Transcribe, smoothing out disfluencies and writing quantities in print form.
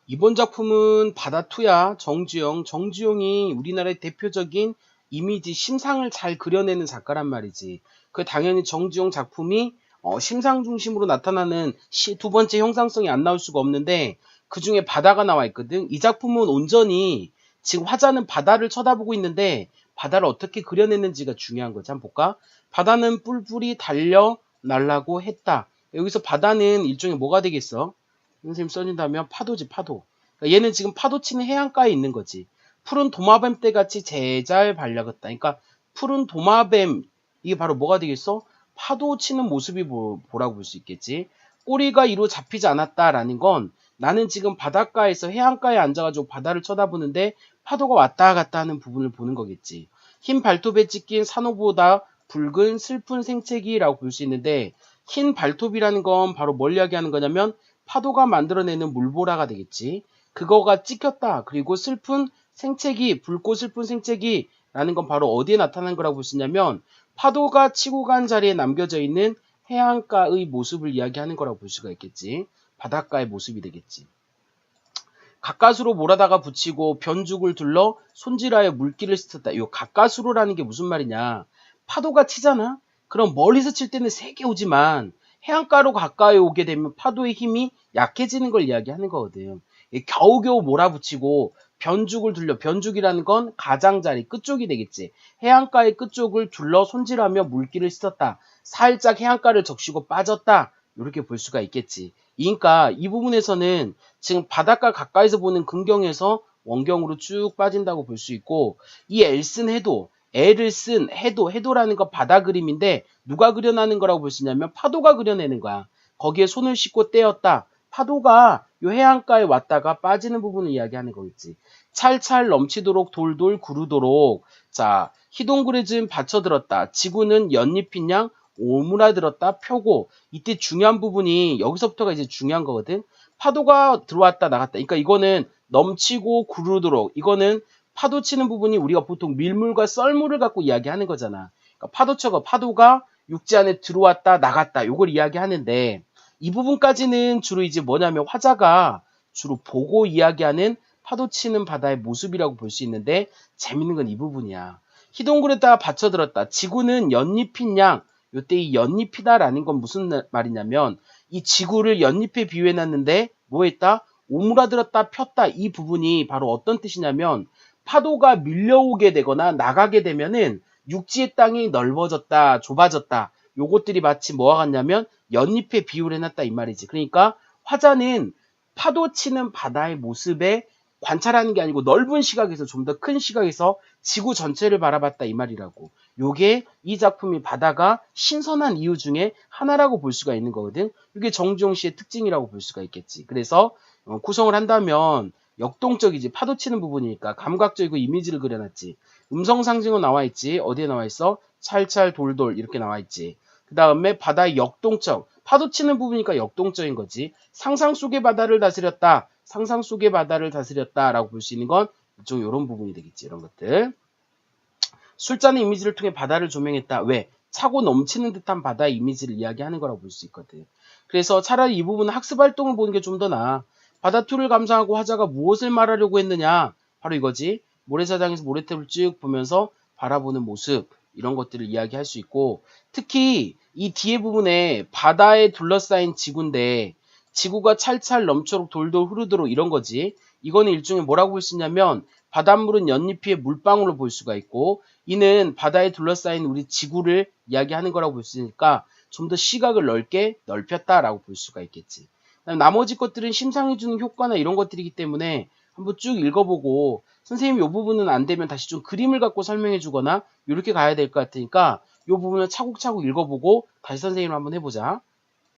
이번 작품은 바다2야. 정주영. 정주영이 우리나라의 대표적인 이미지 심상을 잘 그려내는 작가란 말이지. 그 당연히 정주영 작품이 심상 중심으로 나타나는 두 번째 형상성이 안 나올 수가 없는데 그 중에 바다가 나와 있거든. 이 작품은 온전히 지금 화자는 바다를 쳐다보고 있는데 바다를 어떻게 그려냈는지가 중요한 거지. 한번 볼까? 바다는 뿔뿔이 달려 날라고 했다. 여기서 바다는 일종의 뭐가 되겠어? 선생님 써준다면 파도지, 파도. 그러니까 얘는 지금 파도 치는 해안가에 있는 거지. 푸른 도마뱀 떼같이 제잘 발려갔다. 그러니까 푸른 도마뱀, 이게 바로 뭐가 되겠어? 파도 치는 모습이 보라고 볼 수 있겠지. 꼬리가 이로 잡히지 않았다라는 건 나는 지금 바닷가에서 해안가에 앉아가지고 바다를 쳐다보는데 파도가 왔다 갔다 하는 부분을 보는 거겠지. 흰 발톱에 찍힌 산호보다 붉은 슬픈 생채기라고 볼 수 있는데 흰 발톱이라는 건 바로 뭘 이야기하는 거냐면 파도가 만들어내는 물보라가 되겠지. 그거가 찍혔다. 그리고 슬픈 생채기, 붉고 슬픈 생채기라는 건 바로 어디에 나타난 거라고 볼 수 있냐면 파도가 치고 간 자리에 남겨져 있는 해안가의 모습을 이야기하는 거라고 볼 수가 있겠지. 바닷가의 모습이 되겠지. 가까스로 몰아다가 붙이고 변죽을 둘러 손질하여 물기를 씻었다. 이 가까스로라는 게 무슨 말이냐. 파도가 치잖아. 그럼 멀리서 칠 때는 세게 오지만 해안가로 가까이 오게 되면 파도의 힘이 약해지는 걸 이야기하는 거거든. 겨우겨우 몰아붙이고 변죽을 둘러, 변죽이라는 건 가장자리 끝쪽이 되겠지. 해안가의 끝쪽을 둘러 손질하며 물기를 씻었다. 살짝 해안가를 적시고 빠졌다. 이렇게 볼 수가 있겠지. 그러니까 이 부분에서는 지금 바닷가 가까이서 보는 근경에서 원경으로 쭉 빠진다고 볼 수 있고, 이 엘쓴 해도, 애를 쓴 해도라는 건 바다 그림인데 누가 그려내는 거라고 볼 수 있냐면 파도가 그려내는 거야. 거기에 손을 씻고 떼었다. 파도가 요 해안가에 왔다가 빠지는 부분을 이야기하는 거겠지. 찰찰 넘치도록 돌돌 구르도록. 자, 희동굴에 좀 받쳐들었다. 지구는 연잎인 양 오므라들었다 펴고. 이때 중요한 부분이 여기서부터가 이제 중요한 거거든. 파도가 들어왔다 나갔다. 그러니까 이거는 넘치고 구르도록. 이거는 파도 치는 부분이 우리가 보통 밀물과 썰물을 갖고 이야기하는 거잖아. 그러니까 파도처가 파도가 육지 안에 들어왔다 나갔다. 요걸 이야기하는데 이 부분까지는 주로 이제 뭐냐면 화자가 주로 보고 이야기하는 파도 치는 바다의 모습이라고 볼 수 있는데 재밌는 건 이 부분이야. 희동굴에다가 받쳐들었다. 지구는 연잎인 양. 요때 이 연잎이다라는 건 무슨 말이냐면 이 지구를 연잎에 비유해놨는데 뭐 했다? 오므라들었다 폈다. 이 부분이 바로 어떤 뜻이냐면 파도가 밀려오게 되거나 나가게 되면은 육지의 땅이 넓어졌다, 좁아졌다. 요것들이 마치 뭐와 같냐면 연잎에 비유를 해놨다 이 말이지. 그러니까 화자는 파도 치는 바다의 모습에 관찰하는 게 아니고 넓은 시각에서 좀 더 큰 시각에서 지구 전체를 바라봤다 이 말이라고. 요게 이 작품이 바다가 신선한 이유 중에 하나라고 볼 수가 있는 거거든. 이게 정주영 씨의 특징이라고 볼 수가 있겠지. 그래서 구성을 한다면 역동적이지. 파도 치는 부분이니까 감각적이고 이미지를 그려놨지. 음성 상징으로 나와 있지. 어디에 나와 있어? 찰찰 돌돌 이렇게 나와 있지. 그 다음에 바다의 역동적. 파도 치는 부분이니까 역동적인 거지. 상상 속의 바다를 다스렸다. 상상 속의 바다를 다스렸다라고 볼 수 있는 건 이쪽 이런 부분이 되겠지. 이런 것들. 술잔의 이미지를 통해 바다를 조명했다. 왜? 차고 넘치는 듯한 바다의 이미지를 이야기하는 거라고 볼 수 있거든. 그래서 차라리 이 부분은 학습 활동을 보는 게 좀 더 나아. 바다2를 감상하고 화자가 무엇을 말하려고 했느냐? 바로 이거지. 모래사장에서 모래탭을 쭉 보면서 바라보는 모습 이런 것들을 이야기할 수 있고 특히 이 뒤에 부분에 바다에 둘러싸인 지구인데 지구가 찰찰 넘쳐록 돌돌 흐르도록 이런 거지. 이거는 일종의 뭐라고 볼 수 있냐면 바닷물은 연잎 위에 물방울을 볼 수가 있고 이는 바다에 둘러싸인 우리 지구를 이야기하는 거라고 볼 수 있으니까 좀 더 시각을 넓게 넓혔다라고 볼 수가 있겠지. 나머지 것들은 심상이 주는 효과나 이런 것들이기 때문에 한번 쭉 읽어보고 선생님이 이 부분은 안 되면 다시 좀 그림을 갖고 설명해 주거나 이렇게 가야 될 것 같으니까 이 부분을 차곡차곡 읽어보고 다시 선생님을 한번 해보자.